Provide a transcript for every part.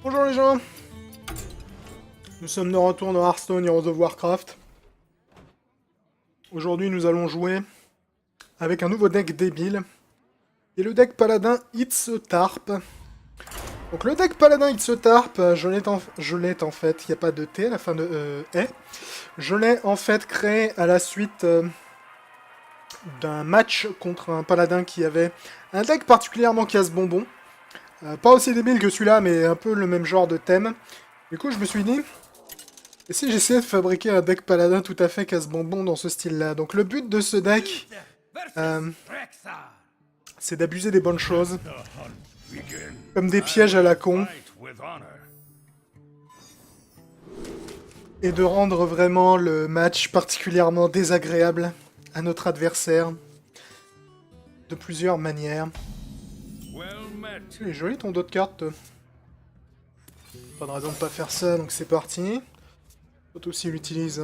Bonjour les gens. Nous sommes de retour dans Hearthstone Heroes of Warcraft. Aujourd'hui nous allons jouer avec un nouveau deck débile. Et le deck Paladin It's a Tarp. Donc le deck Paladin It's a Tarp, je l'ai en fait, il n'y a pas de T à la fin de E. Je l'ai en fait créé à la suite d'un match contre un Paladin qui avait un deck particulièrement casse-bonbon. Pas aussi débile que celui-là, mais un peu le même genre de thème. Du coup, je me suis dit, et si j'essayais de fabriquer un deck paladin tout à fait casse-bonbon dans ce style-là? Donc le but de ce deck, c'est d'abuser des bonnes choses, comme des pièges à la con, et de rendre vraiment le match particulièrement désagréable à notre adversaire, de plusieurs manières. Il est joli ton dos de carte. Pas de raison de pas faire ça, donc c'est parti. Surtout s'il utilise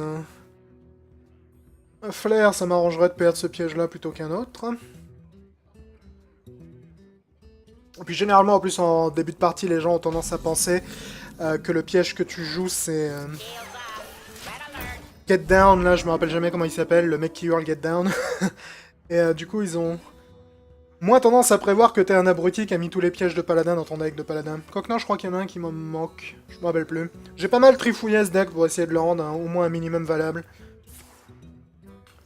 un flair, ça m'arrangerait de perdre ce piège-là plutôt qu'un autre. Et puis généralement, en plus, en début de partie, les gens ont tendance à penser que le piège que tu joues, c'est... Get Down, là, je me rappelle jamais comment il s'appelle, le mec qui hurle Get Down. Et du coup, ils ont... moins tendance à prévoir que t'es un abruti qui a mis tous les pièges de paladin dans ton deck de paladin. Quoique non, je crois qu'il y en a un qui m'en manque. Je me rappelle plus. J'ai pas mal trifouillé ce deck pour essayer de le rendre au moins un minimum valable.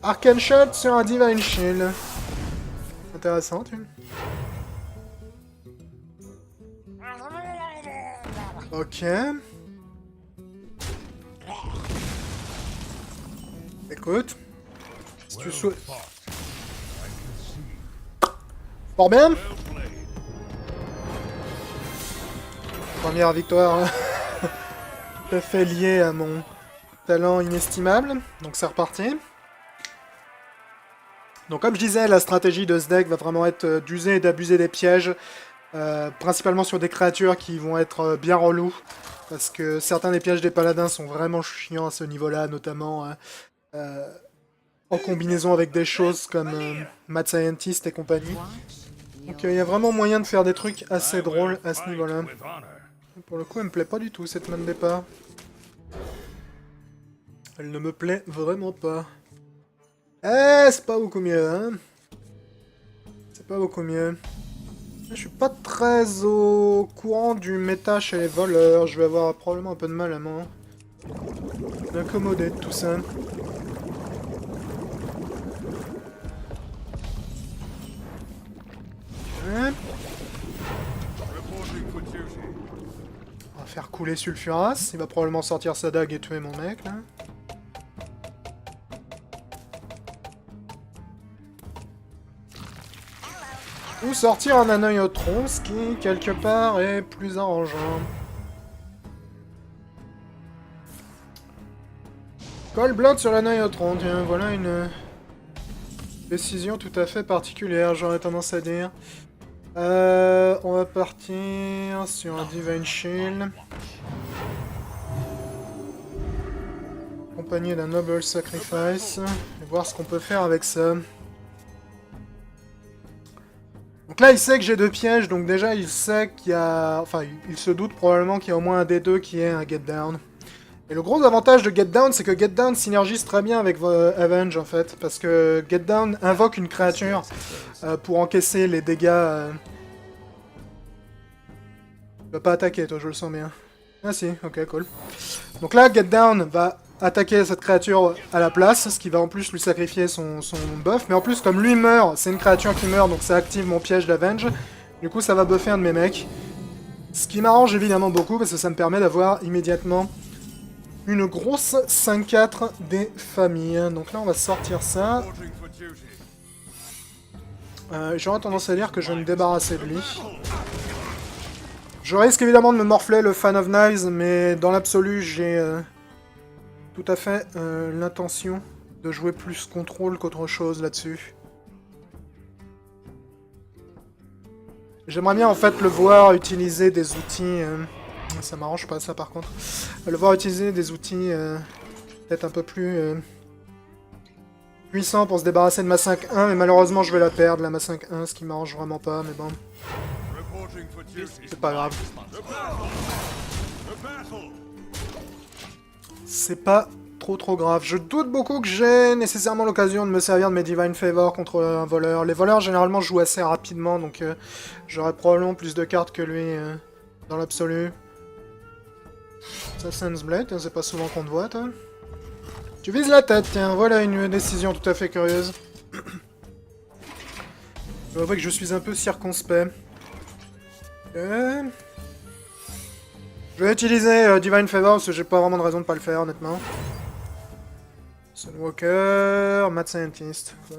Arcane Shot sur un Divine Shield. Intéressant, tu. Ok. Écoute. Si tu souhaites... Fort bien. Première victoire tout à fait liée à mon talent inestimable. Donc c'est reparti. Donc comme je disais, la stratégie de ce deck va vraiment être d'user et d'abuser des pièges. Principalement sur des créatures qui vont être bien relous. Parce que certains des pièges des paladins sont vraiment chiants à ce niveau-là, notamment en combinaison avec des choses comme Mad Scientist et compagnie. Donc il y a vraiment moyen de faire des trucs assez drôles à ce niveau-là. Pour le coup, elle me plaît pas du tout cette main de départ. Elle ne me plaît vraiment pas. Eh, c'est pas beaucoup mieux, hein. C'est pas beaucoup mieux. Je suis pas très au courant du méta chez les voleurs. Je vais avoir probablement un peu de mal à m'accommoder de tout ça. Ouais. On va faire couler Sulfuras. Il va probablement sortir sa dague et tuer mon mec, là. Ou sortir un Annoyotron, ce qui, quelque part, est plus arrangeant. Cold Blood sur l'Annoyotron, tiens, voilà une décision tout à fait particulière, j'aurais tendance à dire. On va partir sur un Divine Shield. Accompagné d'un Noble Sacrifice. Et voir ce qu'on peut faire avec ça. Donc là, il sait que j'ai deux pièges, donc déjà, il sait qu'il y a... Enfin, il se doute probablement qu'il y a au moins un des deux qui est un Get Down. Et le gros avantage de Get Down, c'est que Get Down synergise très bien avec Avenge, en fait. Parce que Get Down invoque une créature pour encaisser les dégâts... Tu vas pas attaquer, toi, je le sens bien. Ah si, ok, cool. Donc là, Get Down va attaquer cette créature à la place, ce qui va en plus lui sacrifier son buff. Mais en plus, comme lui meurt, c'est une créature qui meurt, donc ça active mon piège d'Avenge. Du coup, ça va buffer un de mes mecs. Ce qui m'arrange évidemment beaucoup, parce que ça me permet d'avoir immédiatement une grosse 5-4 des familles. Donc là, on va sortir ça. J'aurais tendance à dire que je vais me débarrasser de lui. Je risque évidemment de me morfler le Fan of Knives, mais dans l'absolu, j'ai tout à fait l'intention de jouer plus contrôle qu'autre chose là-dessus. J'aimerais bien en fait le voir utiliser des outils... ça m'arrange pas ça par contre. Le voir utiliser des outils peut-être un peu plus puissants pour se débarrasser de ma 5-1, mais malheureusement je vais la perdre, la ma 5-1, ce qui m'arrange vraiment pas, mais bon. C'est pas grave. C'est pas trop grave. Je doute beaucoup que j'ai nécessairement l'occasion de me servir de mes Divine Favor contre un voleur. Les voleurs généralement jouent assez rapidement, donc j'aurais probablement plus de cartes que lui dans l'absolu. Assassin's Blade, c'est pas souvent qu'on te voit, toi. Tu vises la tête, tiens, voilà une décision tout à fait curieuse. Je dois avouer que je suis un peu circonspect. Je vais utiliser Divine Favor parce que j'ai pas vraiment de raison de pas le faire, honnêtement. Sunwalker, Mad Scientist. Ouais.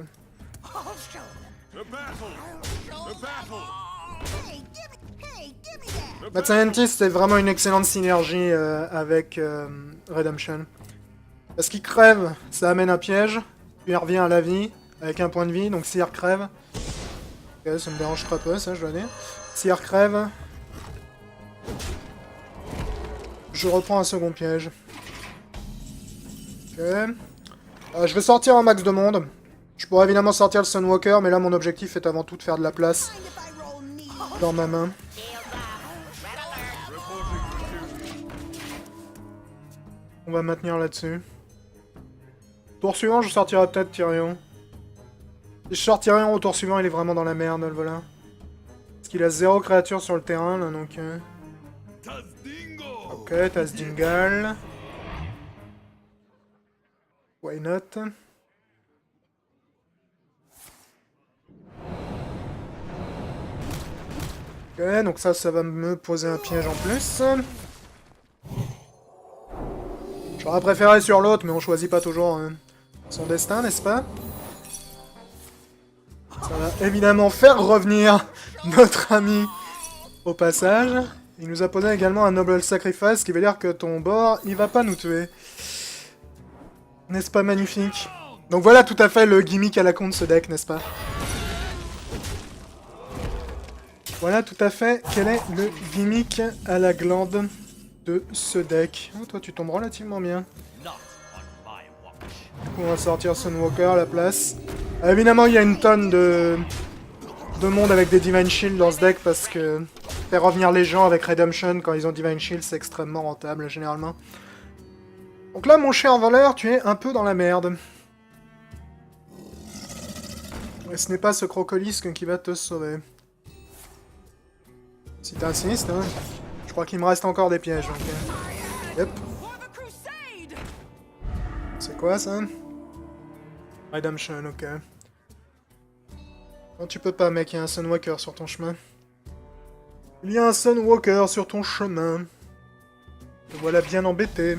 Mad Scientist, c'est vraiment une excellente synergie avec Redemption. Parce qu'il crève, ça amène un piège, puis il revient à la vie, avec un point de vie, donc s'il recrève... Ok, ça me dérange très peu, ça, je dois dire. S'il recrève... Je reprends un second piège. Ok. Je vais sortir un max de monde. Je pourrais évidemment sortir le Sunwalker, mais là mon objectif est avant tout de faire de la place dans ma main. On va maintenir là-dessus. Tour suivant, je sortirai peut-être Tyrion. Si je sors Tyrion au tour suivant, il est vraiment dans la merde, le voilà. Parce qu'il a 0 créature sur le terrain, là, donc... Ok, Tazdingal. Why not? Ok, donc ça va me poser un piège en plus. J'aurais préféré sur l'autre, mais on choisit pas toujours son destin, n'est-ce pas? Ça va évidemment faire revenir notre ami au passage. Il nous a posé également un Noble Sacrifice, ce qui veut dire que ton bord, il va pas nous tuer. N'est-ce pas magnifique? Donc voilà tout à fait le gimmick à la con de ce deck, n'est-ce pas? Voilà tout à fait quel est le gimmick à la glande de ce deck. Oh, toi tu tombes relativement bien. Du coup on va sortir Sunwalker à la place. Évidemment il y a une tonne de monde avec des Divine Shield dans ce deck parce que faire revenir les gens avec Redemption quand ils ont Divine Shield c'est extrêmement rentable généralement. Donc là mon cher voleur tu es un peu dans la merde. Et ce n'est pas ce crocolisque qui va te sauver. Si t'es un sinistre, hein. Je crois qu'il me reste encore des pièges. Donc, yep. C'est quoi ça? Redemption, ok. Non, tu peux pas, mec, il y a un Sunwalker sur ton chemin. Il y a un Sunwalker sur ton chemin. Te voilà bien embêté.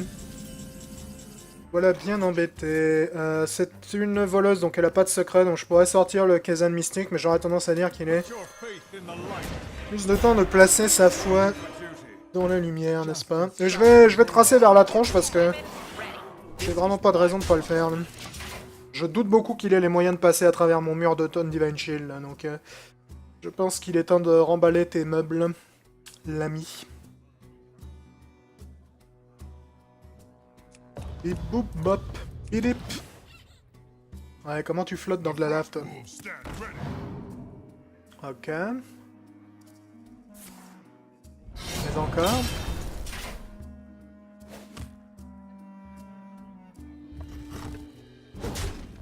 Voilà bien embêté. C'est une voleuse, donc elle a pas de secret, donc je pourrais sortir le Kazan Mystique, mais j'aurais tendance à dire qu'il est plus de temps de placer sa foi dans la lumière, n'est-ce pas? Et je vais tracer vers la tronche parce que j'ai vraiment pas de raison de pas le faire. Là. Je doute beaucoup qu'il ait les moyens de passer à travers mon mur d'automne Divine Shield, là, donc je pense qu'il est temps de remballer tes meubles, l'ami. Bip boop bop, bidip. Ouais, comment tu flottes dans de la lave, toi? Ok. Mais encore.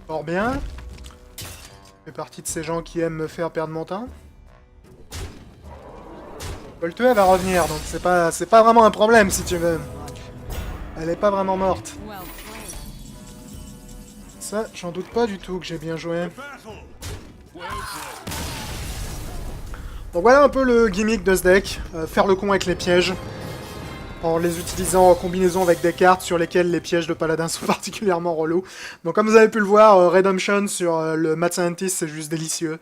Fort bien. Je fais partie de ces gens qui aiment me faire perdre mon temps. Voltue, elle va revenir, donc c'est pas vraiment un problème, si tu veux. Elle est pas vraiment morte. Ça, j'en doute pas du tout que j'ai bien joué. Donc voilà un peu le gimmick de ce deck. Faire le con avec les pièges. En les utilisant en combinaison avec des cartes sur lesquelles les pièges de paladin sont particulièrement relous. Donc comme vous avez pu le voir, Redemption sur le Mad Scientist, c'est juste délicieux.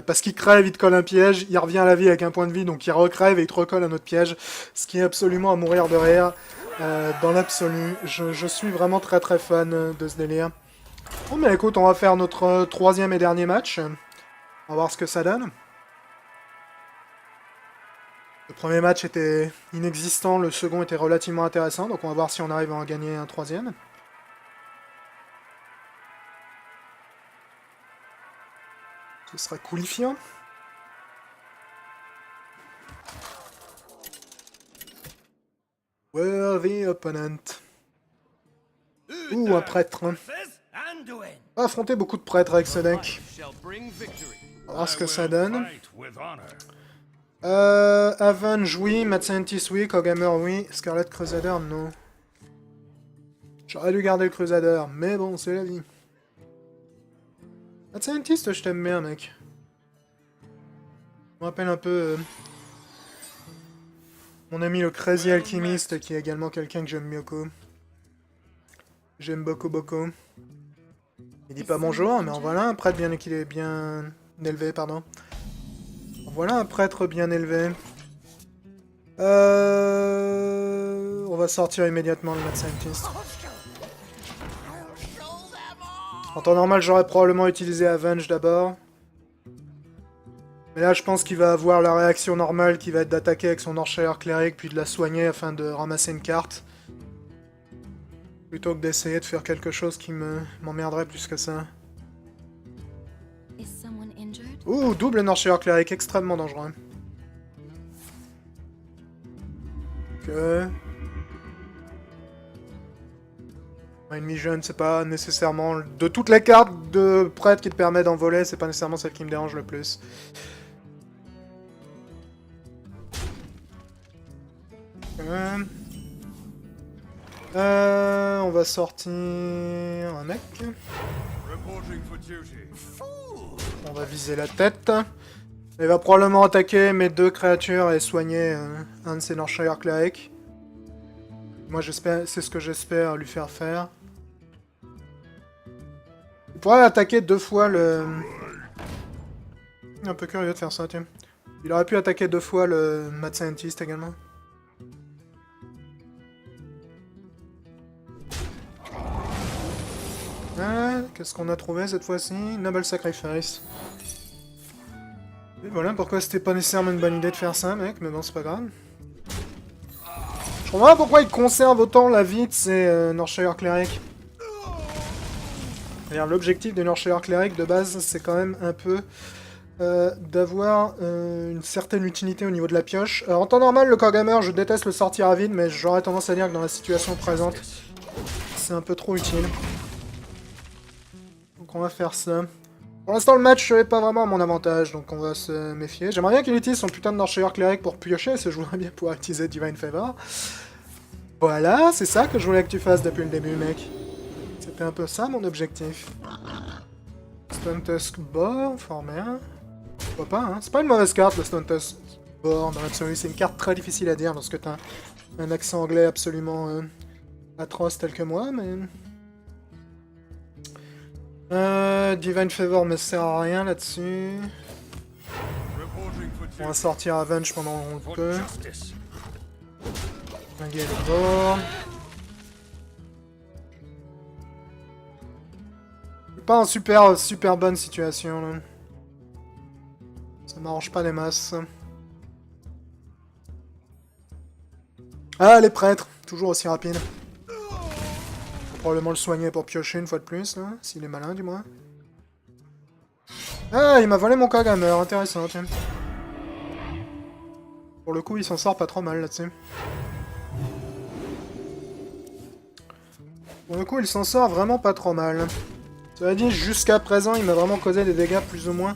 Parce qu'il crève, il te colle un piège, il revient à la vie avec un point de vie, donc il recrève et il te recolle un autre piège. Ce qui est absolument à mourir de rire. Dans l'absolu, je suis vraiment très très fan de ce délire. Bon mais écoute, on va faire notre troisième et dernier match. On va voir ce que ça donne. Le premier match était inexistant, le second était relativement intéressant, donc on va voir si on arrive à en gagner un troisième. Ce sera coolifiant. Worthy opponent. Ouh, un prêtre. On va affronter beaucoup de prêtres avec ce deck. On va voir ce que ça donne. Avenge, oui. Mad Scientist, oui. Kogamer, oui. Scarlet Crusader, non. J'aurais dû garder le Crusader, mais bon, c'est la vie. Mad Scientist, je t'aime bien, mec. Je me rappelle un peu... mon ami le Crazy Alchemist, qui est également quelqu'un que j'aime beaucoup. J'aime beaucoup, beaucoup. Il dit pas bonjour, mais en voilà un prêtre bien élevé, pardon. En voilà un prêtre bien élevé. On va sortir immédiatement le Mad Scientist. En temps normal, j'aurais probablement utilisé Avenge d'abord. Mais là, je pense qu'il va avoir la réaction normale qui va être d'attaquer avec son Orchard Cleric, puis de la soigner afin de ramasser une carte. Plutôt que d'essayer de faire quelque chose qui m'emmerderait plus que ça. Ouh, double Orchard Cleric, extrêmement dangereux. Ok. Ennemi jeune, c'est pas nécessairement... De toutes les cartes de prêtre qui te permet d'envoler, c'est pas nécessairement celle qui me dérange le plus. On va sortir un mec. On va viser la tête. Il va probablement attaquer mes deux créatures et soigner un de ses Northshire Cleric. Moi, j'espère, c'est ce que j'espère lui faire faire. Il pourrait attaquer deux fois le... Un peu curieux de faire ça, tiens. Il aurait pu attaquer deux fois le Mad Scientist également. Ah, qu'est-ce qu'on a trouvé cette fois-ci? Noble Sacrifice. Et voilà pourquoi c'était pas nécessairement une bonne idée de faire ça, mec, mais bon, c'est pas grave. Je comprends pas pourquoi ils conservent autant la vie de ces Northshire Cleric. L'objectif des Northshire Cleric de base, c'est quand même un peu d'avoir une certaine utilité au niveau de la pioche. Alors, en temps normal, le Kogamer, je déteste le sortir à vide, mais j'aurais tendance à dire que dans la situation présente, c'est un peu trop utile. Donc on va faire ça. Pour l'instant, le match n'est pas vraiment à mon avantage, donc on va se méfier. J'aimerais bien qu'il utilise son putain de Northshire Cleric pour piocher, je voudrais bien pouvoir utiliser Divine Favor. Voilà, c'est ça que je voulais que tu fasses depuis le début, mec. C'était un peu ça mon objectif. Stone Tusk Boar, formé un. Pourquoi pas, hein. C'est pas une mauvaise carte, le Stone Tusk Boar, dans l'absolu. C'est une carte très difficile à dire lorsque t'as un accent anglais absolument atroce tel que moi, mais... Divine Favor me sert à rien là-dessus. On va sortir Avenge pendant un peu. Flinguer le bord. Pas en super bonne situation là. Ça m'arrange pas des masses. Ah, les prêtres, toujours aussi rapide. Probablement le soigner pour piocher une fois de plus, là, s'il est malin du moins. Ah, il m'a volé mon Kogamer, intéressant, tiens. Pour le coup, il s'en sort pas trop mal là-dessus. Pour le coup, il s'en sort vraiment pas trop mal. Cela dit, jusqu'à présent, il m'a vraiment causé des dégâts plus ou moins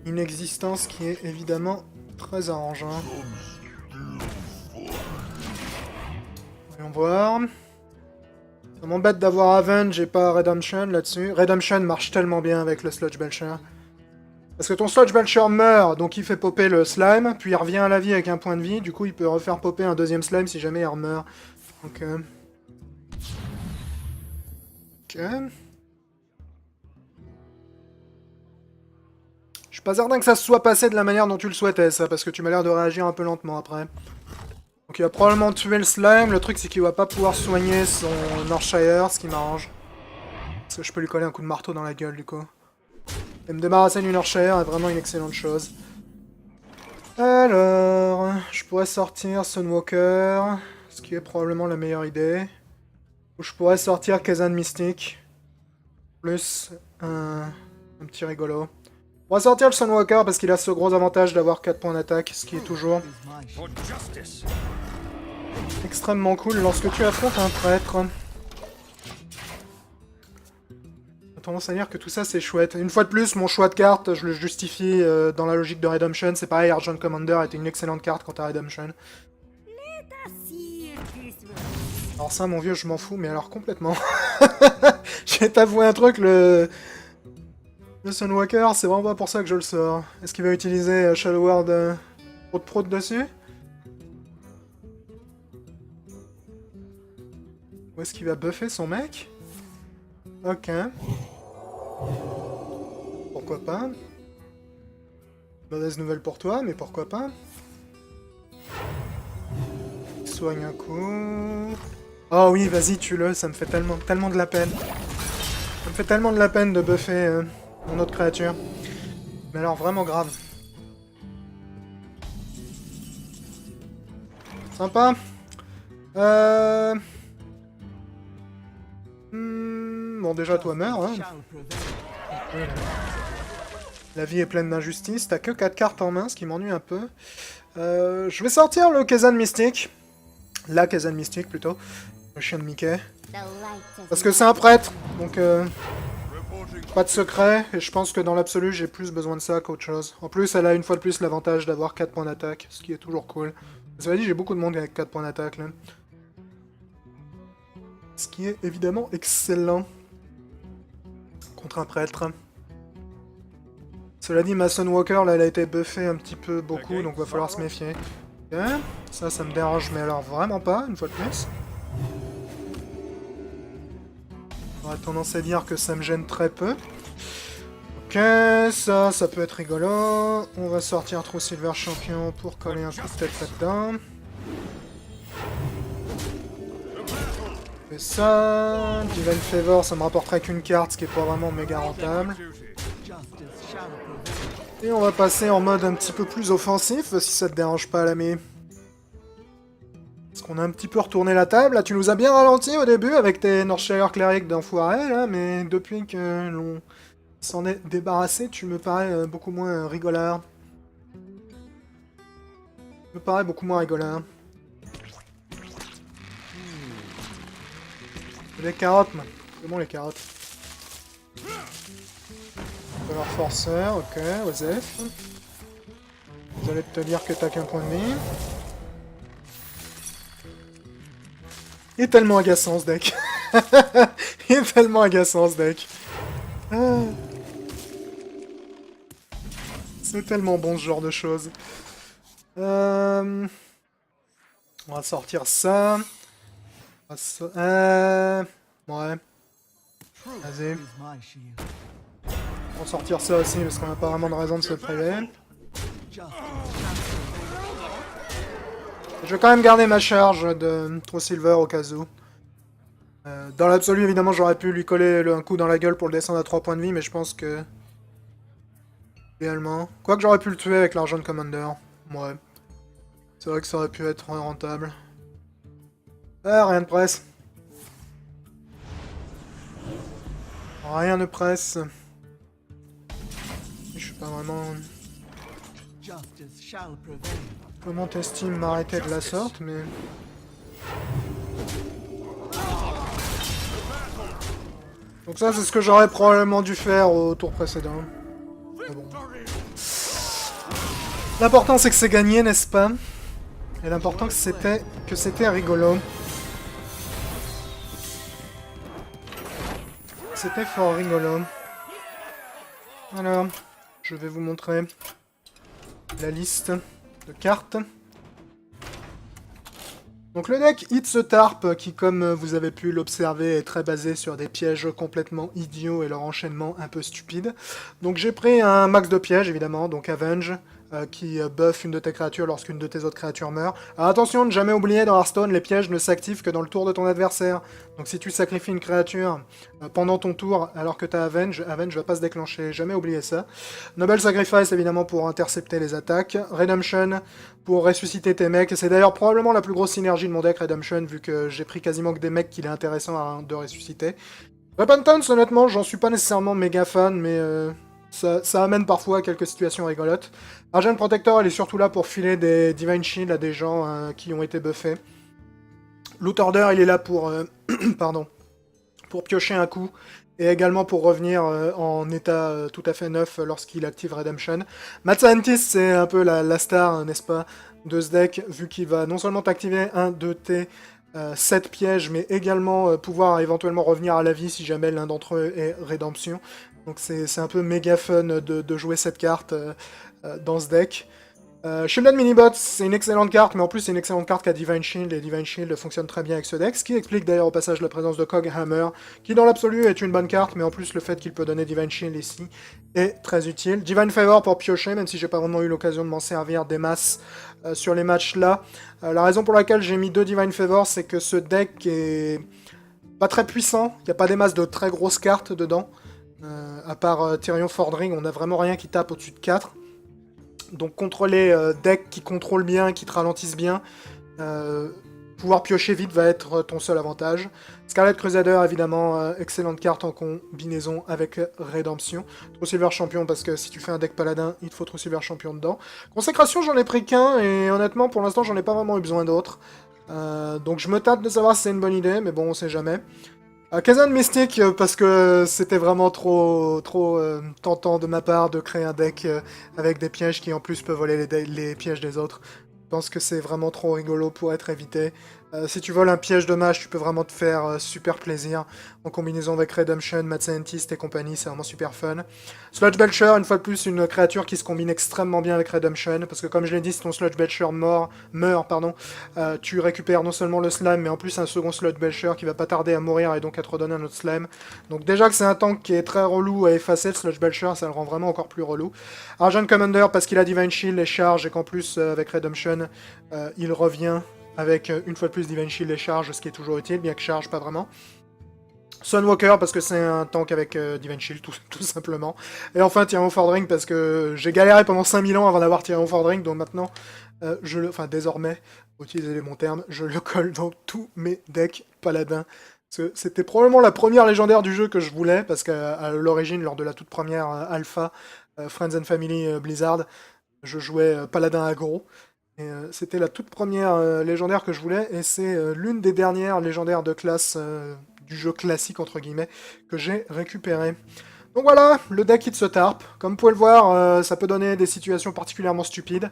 inexistants, ce qui est évidemment très arrangeant. Voyons voir. Ça m'embête d'avoir Avenge et pas Redemption là-dessus. Redemption marche tellement bien avec le Sludge Belcher. Parce que ton Sludge Belcher meurt, donc il fait popper le slime, puis il revient à la vie avec un point de vie, du coup il peut refaire popper un deuxième slime si jamais il meurt. Donc ok. Je suis pas certain que ça se soit passé de la manière dont tu le souhaitais, ça, parce que tu m'as l'air de réagir un peu lentement après. Donc il va probablement tuer le slime, le truc c'est qu'il va pas pouvoir soigner son Northshire, ce qui m'arrange. Parce que je peux lui coller un coup de marteau dans la gueule du coup. Et me débarrasser du Northshire est vraiment une excellente chose. Alors, je pourrais sortir Sunwalker, ce qui est probablement la meilleure idée. Ou je pourrais sortir Kazan Mystique, plus un petit rigolo. On va sortir le Sunwalker parce qu'il a ce gros avantage d'avoir 4 points d'attaque, ce qui est toujours extrêmement cool lorsque tu affrontes un prêtre. J'ai tendance à dire que tout ça c'est chouette. Une fois de plus, mon choix de carte, je le justifie dans la logique de Redemption. C'est pareil, Argent Commander était une excellente carte quant à Redemption. Alors ça, mon vieux, je m'en fous, mais alors complètement. Je vais t'avouer un truc, le Sunwalker, c'est vraiment pas pour ça que je le sors. Est-ce qu'il va utiliser Shadow Ward Prout dessus? Ou est-ce qu'il va buffer son mec? Ok. Pourquoi pas? Mauvaise nouvelle pour toi, mais pourquoi pas? Soigne un coup... Oh oui, vas-y, tue-le, ça me fait tellement de la peine. Ça me fait tellement de la peine de buffer mon autre créature. Mais alors, vraiment grave. Sympa. Bon, déjà, toi meurs, hein. La vie est pleine d'injustice. T'as que 4 cartes en main, ce qui m'ennuie un peu. Je vais sortir le Kazan Mystique. La Kazan Mystique, plutôt. Le chien de Mickey. Parce que c'est un prêtre, donc pas de secret, et je pense que dans l'absolu, j'ai plus besoin de ça qu'autre chose. En plus, elle a une fois de plus l'avantage d'avoir 4 points d'attaque, ce qui est toujours cool. Cela dit, j'ai beaucoup de monde avec 4 points d'attaque, là. Ce qui est évidemment excellent. Contre un prêtre. Cela dit, ma Sunwalker, là, elle a été buffée un petit peu beaucoup, donc va falloir se méfier. Ok, ça me dérange, mais alors vraiment pas, une fois de plus. J'aurais tendance à dire que ça me gêne très peu. Ok, ça peut être rigolo. On va sortir True Silver Champion pour coller un coup de tête là-dedans. Et ça, Divine Favor, ça me rapporterait qu'une carte, ce qui est pas vraiment méga rentable. Et on va passer en mode un petit peu plus offensif, si ça te dérange pas, l'ami. Parce qu'on a un petit peu retourné la table. Là, tu nous as bien ralenti au début avec tes Northshire Cleric d'enfoiré, là, mais depuis que l'on s'en est débarrassé, tu me parais beaucoup moins rigolard. Tu me parais beaucoup moins rigolard. Les carottes, man. C'est bon, les carottes. Alors, forceur, ok, Osef. Vous allez te dire que t'as qu'un point de vie. Il est tellement agaçant ce deck. Il est tellement agaçant ce deck. Ah. C'est tellement bon ce genre de choses. On va sortir ça. Ouais. Vas-y. On va sortir ça aussi parce qu'on n'a pas vraiment de raison de se priver. Je vais quand même garder ma charge de True Silver au cas où. Dans l'absolu, évidemment, j'aurais pu lui coller un coup dans la gueule pour le descendre à 3 points de vie, mais je pense que... Idéalement... Quoique j'aurais pu le tuer avec l'argent de Commander. Ouais. C'est vrai que ça aurait pu être rentable. Ah, rien ne presse. Rien ne presse. Je suis pas vraiment... Comment t'estimes m'arrêter de la sorte, mais... Donc ça, c'est ce que j'aurais probablement dû faire au tour précédent. Mais bon. L'important, c'est que c'est gagné, n'est-ce pas? Et l'important, que c'était rigolo. C'était fort rigolo. Alors, je vais vous montrer la liste de cartes. Donc le deck It's a Tarp, qui comme vous avez pu l'observer est très basé sur des pièges complètement idiots et leur enchaînement un peu stupide. Donc j'ai pris un max de pièges évidemment, donc Avenge, qui buff une de tes créatures lorsqu'une de tes autres créatures meurt. Alors attention, ne jamais oublier, dans Hearthstone, les pièges ne s'activent que dans le tour de ton adversaire. Donc si tu sacrifies une créature pendant ton tour alors que tu as Avenge, Avenge va pas se déclencher, jamais oublier ça. Noble Sacrifice évidemment pour intercepter les attaques. Redemption pour ressusciter tes mecs. C'est d'ailleurs probablement la plus grosse synergie de mon deck Redemption, vu que j'ai pris quasiment que des mecs qu'il est intéressant de ressusciter. Repentance, honnêtement, j'en suis pas nécessairement méga fan, mais ça amène parfois à quelques situations rigolotes. Argent Protector, elle est surtout là pour filer des Divine Shield à des gens qui ont été buffés. Loot Order, il est là pour, pardon, pour piocher un coup, et également pour revenir en état tout à fait neuf lorsqu'il active Redemption. Mad Scientist, c'est un peu la star, hein, n'est-ce pas, de ce deck, vu qu'il va non seulement t'activer un de tes 7 pièges, mais également pouvoir éventuellement revenir à la vie si jamais l'un d'entre eux est Rédemption. Donc c'est un peu méga fun de jouer cette carte dans ce deck. Shielded Minibot, c'est une excellente carte, mais en plus c'est une excellente carte qui a Divine Shield, et Divine Shield fonctionne très bien avec ce deck, ce qui explique d'ailleurs au passage la présence de Coghammer, qui dans l'absolu est une bonne carte, mais en plus le fait qu'il peut donner Divine Shield ici est très utile. Divine Favor pour piocher, même si j'ai pas vraiment eu l'occasion de m'en servir des masses sur les matchs là. La raison pour laquelle j'ai mis 2 Divine Favor, c'est que ce deck est pas très puissant, il n'y a pas des masses de très grosses cartes dedans. À part Tyrion Fordring, on a vraiment rien qui tape au-dessus de 4. Donc contre les decks qui contrôlent bien, qui te ralentissent bien, pouvoir piocher vite va être ton seul avantage. Scarlet Crusader, évidemment, excellente carte en combinaison avec Rédemption. True Silver Champion, parce que si tu fais un deck paladin, il te faut True Silver Champion dedans. Consécration, j'en ai pris qu'un, et honnêtement, pour l'instant, j'en ai pas vraiment eu besoin d'autres. Donc je me tâte de savoir si c'est une bonne idée, mais bon, on sait jamais. Kazan Mystique, parce que c'était vraiment trop tentant de ma part de créer un deck avec des pièges qui en plus peuvent voler les pièges des autres. Je pense que c'est vraiment trop rigolo pour être évité. Si tu voles un piège de mage, tu peux vraiment te faire super plaisir. En combinaison avec Redemption, Mad Scientist et compagnie, c'est vraiment super fun. Sludge Belcher, une fois de plus, une créature qui se combine extrêmement bien avec Redemption, parce que comme je l'ai dit, si ton Sludge Belcher meurt, tu récupères non seulement le slime, mais en plus un second Sludge Belcher qui va pas tarder à mourir et donc à te redonner un autre slime. Donc déjà que c'est un tank qui est très relou à effacer, le Sludge Belcher, ça le rend vraiment encore plus relou. Argent Commander, parce qu'il a Divine Shield et Charge, et qu'en plus, avec Redemption, il revient avec une fois de plus Divine Shield et Charge, ce qui est toujours utile, bien que Charge pas vraiment. Sunwalker, parce que c'est un tank avec Divine Shield, tout simplement. Et enfin, Tyrion Fordring, parce que j'ai galéré pendant 5000 ans avant d'avoir Tyrion Fordring, donc maintenant, désormais, pour utiliser les bons termes, je le colle dans tous mes decks paladins. C'était probablement la première légendaire du jeu que je voulais, parce qu'à l'origine, lors de la toute première alpha Friends and Family Blizzard, je jouais paladin aggro. Et c'était la toute première légendaire que je voulais, et c'est l'une des dernières légendaires de classe du jeu classique, entre guillemets, que j'ai récupéré. Donc voilà, le deck It's a Tarp. Comme vous pouvez le voir, ça peut donner des situations particulièrement stupides.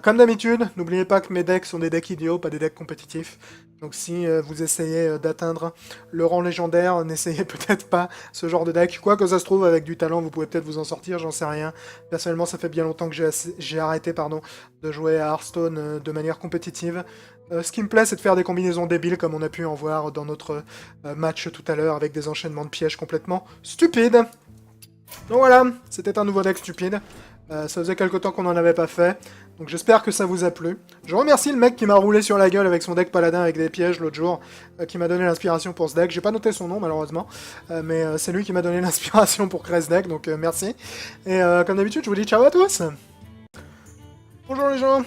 Comme d'habitude, n'oubliez pas que mes decks sont des decks idiots, pas des decks compétitifs. Donc si vous essayez d'atteindre le rang légendaire, n'essayez peut-être pas ce genre de deck. Quoi que ça se trouve, avec du talent, vous pouvez peut-être vous en sortir, j'en sais rien. Personnellement, ça fait bien longtemps que j'ai arrêté de jouer à Hearthstone de manière compétitive. Ce qui me plaît, c'est de faire des combinaisons débiles, comme on a pu en voir dans notre match tout à l'heure, avec des enchaînements de pièges complètement stupides. Donc voilà, c'était un nouveau deck stupide. Ça faisait quelque temps qu'on n'en avait pas fait. Donc j'espère que ça vous a plu. Je remercie le mec qui m'a roulé sur la gueule avec son deck paladin avec des pièges l'autre jour, qui m'a donné l'inspiration pour ce deck. J'ai pas noté son nom malheureusement, mais c'est lui qui m'a donné l'inspiration pour créer ce deck, donc merci. Et comme d'habitude, je vous dis ciao à tous. Bonjour les gens.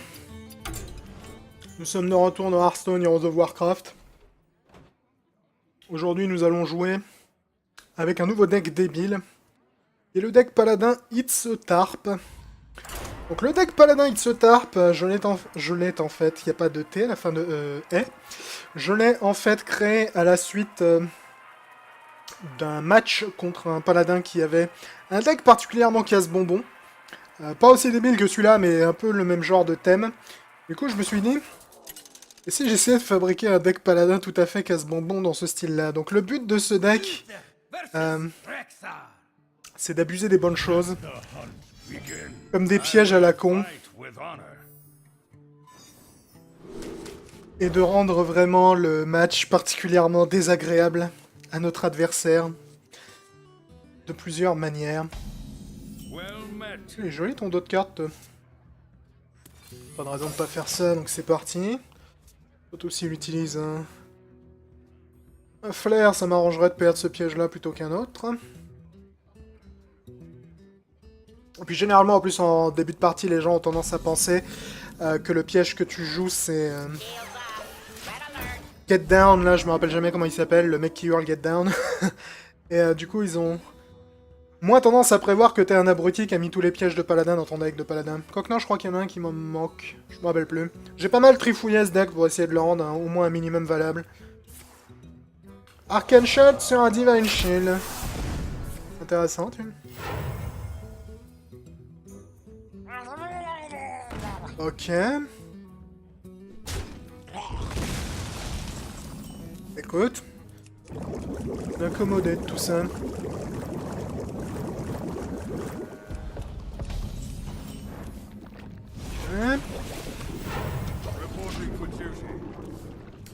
Nous sommes de retour dans Hearthstone Heroes of Warcraft. Aujourd'hui, nous allons jouer avec un nouveau deck débile. Et le deck paladin It's a Tarp. Donc le deck paladin It's a Tarp, je l'ai en fait, il n'y a pas de T à la fin de E. Je l'ai en fait créé à la suite d'un match contre un paladin qui avait un deck particulièrement casse-bonbon. Pas aussi débile que celui-là, mais un peu le même genre de thème. Du coup, je me suis dit, et si j'essayais de fabriquer un deck paladin tout à fait casse-bonbon dans ce style-là. Donc le but de ce deck, c'est d'abuser des bonnes choses, comme des pièges à la con, et de rendre vraiment le match particulièrement désagréable à notre adversaire, de plusieurs manières. Il est joli ton dos de carte. Pas de raison de pas faire ça, donc c'est parti. Surtout s'il utilise un flair, ça m'arrangerait de perdre ce piège-là plutôt qu'un autre. Et puis généralement, en plus, en début de partie, les gens ont tendance à penser que le piège que tu joues, c'est... Get Down, là, je me rappelle jamais comment il s'appelle, le mec qui hurle Get Down. Et du coup, ils ont moins tendance à prévoir que t'es un abruti qui a mis tous les pièges de paladin dans ton deck de paladin. Quoique non, je crois qu'il y en a un qui m'en manque. Je me rappelle plus. J'ai pas mal trifouillé ce deck pour essayer de le rendre au moins un minimum valable. Arcane Shot sur un Divine Shield. Intéressant, tu. Ok. Écoute. Incommodé de tout ça.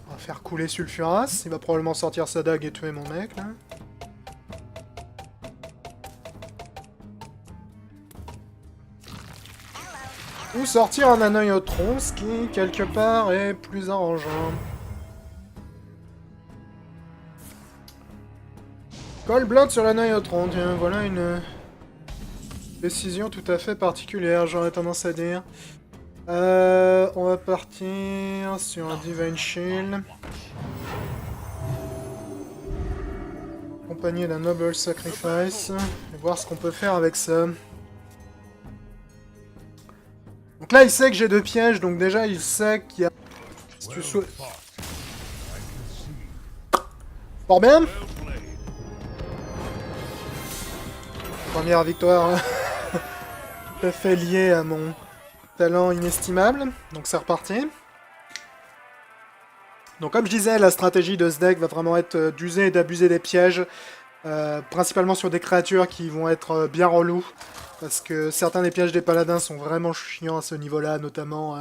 On va faire couler Sulfuras. Il va probablement sortir sa dague et tuer mon mec, là. Ou sortir un Anoyotron, ce qui, quelque part, est plus arrangeant. Cold Blood sur l'Anoyotron, tiens, voilà une décision tout à fait particulière, j'aurais tendance à dire. On va partir sur un Divine Shield. Accompagné d'un Noble Sacrifice. Et voir ce qu'on peut faire avec ça. Donc là, il sait que j'ai 2 pièges, donc déjà, il sait qu'il y a... Si tu souhaites... Fort bien. Première victoire tout à fait liée à mon talent inestimable. Donc c'est reparti. Donc comme je disais, la stratégie de ce deck va vraiment être d'user et d'abuser des pièges. Principalement sur des créatures qui vont être bien relous. Parce que certains des pièges des paladins sont vraiment chiants à ce niveau-là, notamment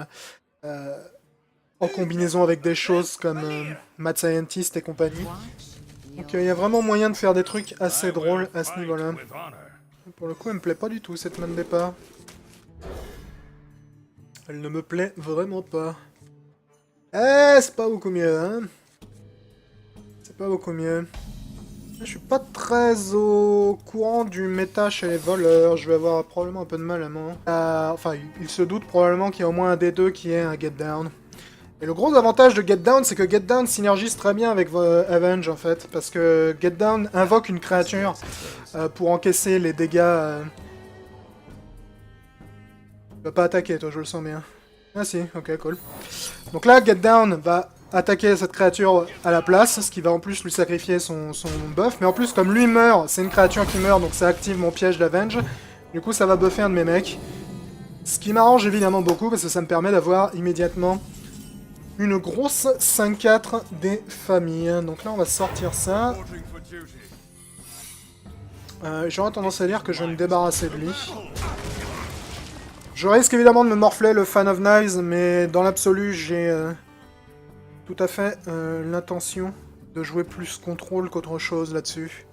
en combinaison avec des choses comme Mad Scientist et compagnie. Donc il y a vraiment moyen de faire des trucs assez drôles à ce niveau-là. Pour le coup, elle me plaît pas du tout, cette main de départ. Elle ne me plaît vraiment pas. Eh, c'est pas beaucoup mieux, hein. C'est pas beaucoup mieux. Je suis pas très au courant du méta chez les voleurs. Je vais avoir probablement un peu de mal à moi. Enfin, il se doute probablement qu'il y a au moins un des deux qui est un Get Down. Et le gros avantage de Get Down, c'est que Get Down synergise très bien avec Avenge, en fait. Parce que Get Down invoque une créature pour encaisser les dégâts... Tu vas pas attaquer, toi, je le sens bien. Ah si, ok, cool. Donc là, Get Down va attaquer cette créature à la place, ce qui va en plus lui sacrifier son buff. Mais en plus, comme lui meurt, c'est une créature qui meurt, donc ça active mon piège d'Avenge. Du coup, ça va buffer un de mes mecs. Ce qui m'arrange évidemment beaucoup, parce que ça me permet d'avoir immédiatement une grosse 5-4 des familles. Donc là, on va sortir ça. J'aurais tendance à dire que je vais me débarrasser de lui. Je risque évidemment de me morfler le Fan of Knives, mais dans l'absolu, j'ai tout à fait l'intention de jouer plus contrôle qu'autre chose là-dessus.